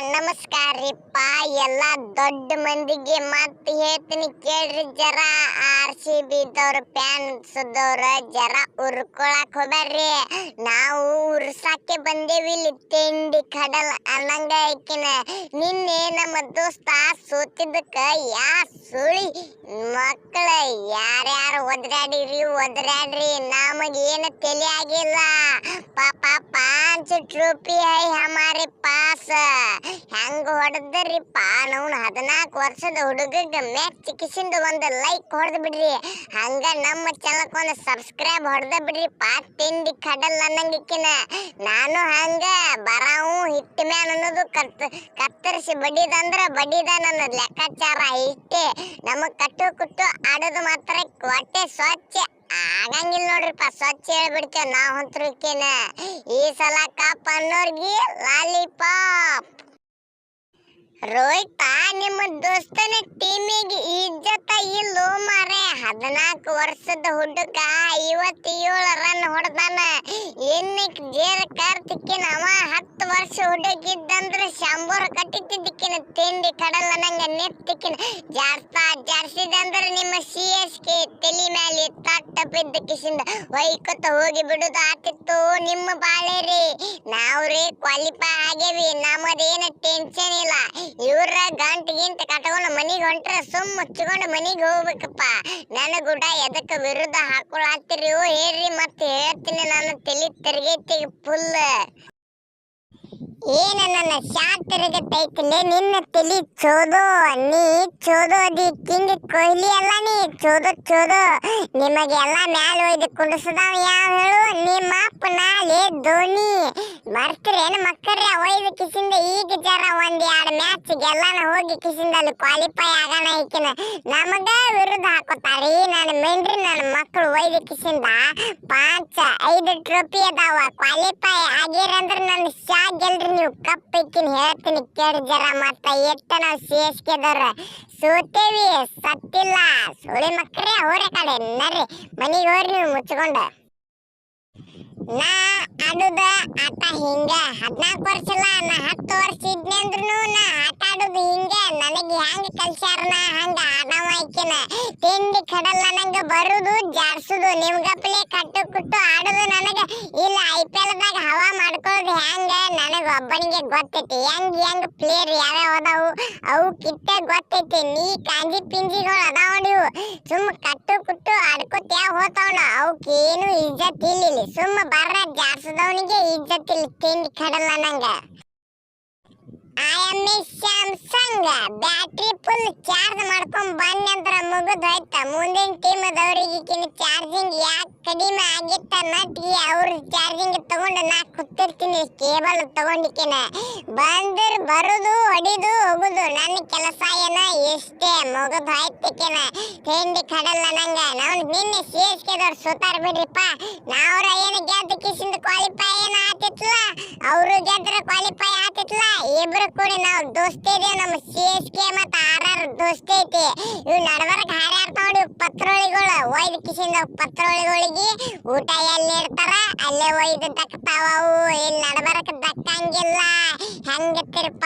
ನಮಸ್ಕಾರ ರೀಪ್ಪ ಎಲ್ಲ ದೊಡ್ಡ ಮಂದಿಗೆ ಮತ್ತೆ ಹೇಳ್ತೀನಿ ಕೇಳ್ರಿ. ಜರ RCB ದವ್ರ ಫ್ಯಾನ್ಸ್ ದವ್ರ ಜರ ಉರ್ಕೊಳಕ್ ಹೋಗ್ಬೇಡ್ರಿ. ನಾವು ಉರ್ಸಾಕೆ ಬಂದೇವಿ ಇಲ್ಲಿ ತಿಂಡಿ ಕಡಲ್ ಅನ್ನಂಗ ಐಕಿನ. ನಿನ್ನೆ ನಮ್ಮ ದೋಸ್ತ ಸೋತಿದ್ದಕ್ಕ ಸುಳಿ ಮಕ್ಕಳ ಯಾರ್ಯಾರು ಒದ್ರಾಡ್ರಿ ನಮಗೇನು ತಲೆ ಆಗಿಲ್ಲ. ಪಾಪ 5 ಟ್ರೋಫಿ ಹೈ ಹಮಾರೆ ಪಾಸ್. ಹೆಂಗ ಹೊಡೆದ್ರಿಪ್ಪ ನಾವು 14 ವರ್ಷದ ಹುಡುಗಗ ಮ್ಯಾಚ್ ಕಿಸಿಂದ ಒಂದು ಲೈಕ್ ಹೊಡೆದ್ ಬಿಡ್ರಿ. ಹಂಗ ನಮ್ಮ ಚಾನಲ್ಗೆ ಒಂದು ಸಬ್ಸ್ಕ್ರೈಬ್ ಹೊಡೆದ ಬಿಡ್ರಿಪ್ಪ. ತಿಂಡಿ ಕಡಲ್ ಅನ್ನಂಗಿಕ್ಕಿನ ನಾನು ಹಂಗ ಬರಾವು ಹಿಟ್ ಮ್ಯಾನ್ ಅನ್ನೋದು ಕತ್ತರಿಸಿ ಬಡಿದಂದ್ರ ಬಡಿದಾನ ಅನ್ನೋದು ಲೆಕ್ಕಾಚಾರ ಇಷ್ಟೇ. ನಮಗ್ ಕಟ್ಟು ಕುಟ್ಟು ಆಡೋದು ಮಾತ್ರ ಹೊಟ್ಟೆ ಸ್ವಚ್ಛ ಆಗಂಗಿಲ್ಲ ನೋಡ್ರಿಪ್ಪ. ಸ್ವಚ್ಛ ಹೇಳ್ಬಿಡ್ತೇವೆ ನಾವು ಹೊಂತ್ರಕ್ಕೇನ. ಈ ಸಲ ಕಪ್ ಅನ್ನೋರ್ಗಿ ಲಾಲಿಪಾಪ್. ರೋಹಿತ ನಿಮ್ಮ ದೋಸ್ತನ ಟೀಮಿಗೆ ಇಜ್ಜತ ಇಲ್ಲೋ ಮಾರೆ. 14 ವರ್ಷದ ಹುಡುಗ 57 ರನ್ ಹೊಡೆದಾನ. ಏನಕ್ಕೆ ಜೇರ ಕಾರ್ತಿಕ್ಕಿನ ಅವ 10 ವರ್ಷ ಹುಡುಗಿದ್ದಂದ್ರೆ 100 ಕಟ್ಟಿದ್ದಿಕ್ಕಿನ ತಿಂಡಿ ಕಡಲ ನಂಗೆ ನೆತ್ತಿಕ್ಕಿನ ಜಾಡ್ಸಿದಂದ್ರೆ ನಿಮ್ಮ CSK ತಲೆ ಮೇಲೆ ತಟ್ಟ ಬಿದ್ದ ಕಿಸಿಂದ ವೈಕತ್ತ ಹೋಗಿ ಬಿಡುದು ಆತಿತ್ತು ನಿಮ್ಮ ಬಾಳೆ ರೀ. ನಾವ್ರಿ ಕ್ವಾಲಿಫೈ ಆಗೇವಿ, ನಮ್ಮದೇನು ಟೆನ್ಷನ್ ಇಲ್ಲ. ಇವ್ರ ಗಂಟೆ ಕಟ್ಕೊಂಡು ಮನಿಗೆ ಹೊಂಟ್ರೆ ಸುಮ್ಮ ಮುಚ್ಚಿಕೊಂಡು ಮನಿಗೆ ಹೋಗ್ಬೇಕಪ್ಪ. ನನಗುಡ ಎದಕ್ಕೆ ವಿರುದ್ಧ ಹಾಕೊಳತ್ತೀರಿ ಹೇಳ್ರಿ, ಮತ್ತೆ ಹೇಳ್ತೀನಿ. ನಾನು ತಲೆ ತಿರುಗೈತಿ ಫುಲ್. ಏನ ನನ್ನ ಶಾಟ್ ತಿರುಗತೈತಿಲೆ ನಿನ್ನ ತಲಿ ಚೋದು. ನೀ ಚೋದು ಅದಿ ಕಿಂಗ್ ಕೊಹ್ಲಿ ಅಲ್ಲ, ನೀ ಚೋದು. ನಿಮಗೆಲ್ಲ ಮ್ಯಾಲ ಒಯ್ದು ಕುಡಿಸದವ ಯಾವ ಹೇಳು? ನಿಮ್ಮ ಅಪ್ಪನಾಲೆ ಧೋನಿ. ಬರ್ತೀರೇನು ಮಕ್ಕಳ್ರಿ? ಒಯ್ದು ಕಿಸಿಂದ ಈಗ ಜರ 1-2 ಮ್ಯಾಚ್ ಗೆಲ್ಲನ ಹೋಗಿ ಕಿಸಿಂದ ಅಲ್ಲಿ ಕ್ವಾಲಿಫೈ ಆಗೋಣ ಈಕಿನ ನಮಗ ವಿರುದ್ಧ ಹಾಕೋತಾರಿ. ನಾನು ಮೇನ್ರಿ ನನ್ನ ಮಕ್ಕಳು ಒಯ್ದು ಕಿಸಿಂದ 5 ಟ್ರೋಫಿ ಅದಾವ. ಕ್ವಾಲಿಫೈ ಆಗಿರಂದ್ರೆ ನನ್ನ ಶಾ ಗೆಲ್ರಿ ನೀವು ಕಪ್ ಇಕ್ಕಿನ ಹೇಳ್ತೀನಿ ಕೇಳಿ ಜರ. ಮತ್ತ ಎಷ್ಟ ನಾವು CSK ದವ್ರ ಸೋತೇವಿ, ಸತ್ತಿಲ್ಲ. ಸುಳಿ ಮಕ್ಕಳೇ ಹೋರೆ ಕಡೆ ನರ್ರಿ ಮನಿಗೆ ಹೋರಿ ನೀವು ಮುಚ್ಕೊಂಡ. ನಾ ಆಡುದ ಆಟ ಹಿಂಗ 14 ವರ್ಷ ಅಲ್ಲ, ನಾ 10 ವರ್ಷ ಇದ್ನಿ ಅಂದ್ರೂ ನಾ ಆಟ ಆಡುದು ಹಿಂಗ. ನನಗೆ ಹೆಂಗ ಕಲ್ಸ್ಯಾರನ ಹಂಗ ಆಡವ ಐಕಿನ. ತಿಂಡಿ ಕಡಲ್ಲ ನಂಗ ಬರುದು ಜಾಡ್ಸುದು. ನಿಮ್ಗಪ್ಲೆ ಕಟ್ಟು ಕುಟ್ಟು ಆಡುದು ನನಗ ಇಲ್ಲ. IPL ದಾಗ ಹವಾ ಮಾಡ್ಕೊಳ್ಳೋದು ಹೆಂಗ ನನಗ ಒಬ್ಬನಿಗೆ ಗೊತ್ತೈತಿ. ಹೆಂಗ್ ಪ್ಲೇಯರ್ ಯಾವ್ಯಾವ ಅದಾವು ಅವು ಕಿತ್ತ ಗೊತ್ತೈತಿ. ನೀ ಕಾಂಜಿ ಪಿಂಜಿಗಳು ಅದಾವ ನೀವು ಸುಮ್ಮ ಕಟ್ಟು ಕುಟ್ಟು ಆಡ್ಕೊತ ಹೋತಾವಣ. ಅವಕ್ಕೇನು ಇಜ್ಜತ್ ಇಲ್ಲ. ಸುಮ್ಮ ಬರ್ರ ಜಾಡ್ಸದವನಿಗೆ ಇಜ್ಜತ್ ಇಲ್ಲ. ತಿಂಡಿ ಕಡಲ್ಲ ನಂಗ. ಸ್ಯಾಮ್ಸಂಗ್ ಬ್ಯಾಟ್ರಿ ಫುಲ್ ಚಾರ್ಜ್ ಮಾಡ್ಕೊಂಡ್ ಬಂದ ನಂತರ ಮುಗಿದು ಹೋಯ್ತ. ಮುಂದಿನ ಟೀಮ್ ದವರಿಗೆ ಚಾರ್ಜಿಂಗ್ ಯಾಕೆ ಕಡಿಮೆ ಆಗಿತ್ತ ನಟ್ಗಿ ಅವ್ರ ಚಾರ್ಜಿಂಗ್ ತಗೊಂಡು ನಾ ಕೂತಿರ್ತೀನಿ ಕೇಬಲ್ ತಗೊಂಡಿಕಿನ. ಬಂದ್ರ ಬರುದು ಹೊಡಿದು ಹೋಗುದು ನನ್ನ ಕೆಲಸ ಏನ ಎಷ್ಟೇ. ಮುಗಿದು ಹೋಯ್ತಿಕಿನ ತಿಂಡಿ ಕಡಲ್ಲ ನಂಗ. ನಾವು ನಿನ್ನೆ CSK ದವ್ರು ಸೋತಾರ ಬಿಡ್ರಿಪ್ಪ. ನಾವ್ರ ಏನು ಗೆದ್ದ ಕಿಸಿಂದ ಕ್ವಾಲಿಫೈ ಏನ ಆತಿತ್ಲ, ಅವರು ಗೆದ್ರ ಕ್ವಾಲಿಫೈ ಆತಿತ್ಲ. ಇಬ್ರು ಕೂಡಿ ನಾವು ದೋಸ್ತಿ ಇದೀವಿ. ನಮ್ಮ CSK ಮತ್ತು RR ದೋಸ್ತಿ ಐತಿ. ಇವ್ ನಡ್ಬರ್ಕ್ ಹಾರ್ಯಾರ್ತಾವ ನೋಡಿ ಪತ್ರೋಳಿಗಳು. ಒಯ್ದು ಕಿಸಿಂದ ಪತ್ರೋಳಿಗಳಿಗೆ ಊಟ ಎಲ್ಲಿ ಇಡ್ತಾರ ಅಲ್ಲೇ ಒಯ್ದು ದಕ್ತಾವ. ಅವು ಇಲ್ಲಿ ನಡ್ಬರ್ಕ್ ದಕ್ಕಂಗಿಲ್ಲ. ಹೆಂಗತ್ತಿರಪ್ಪ?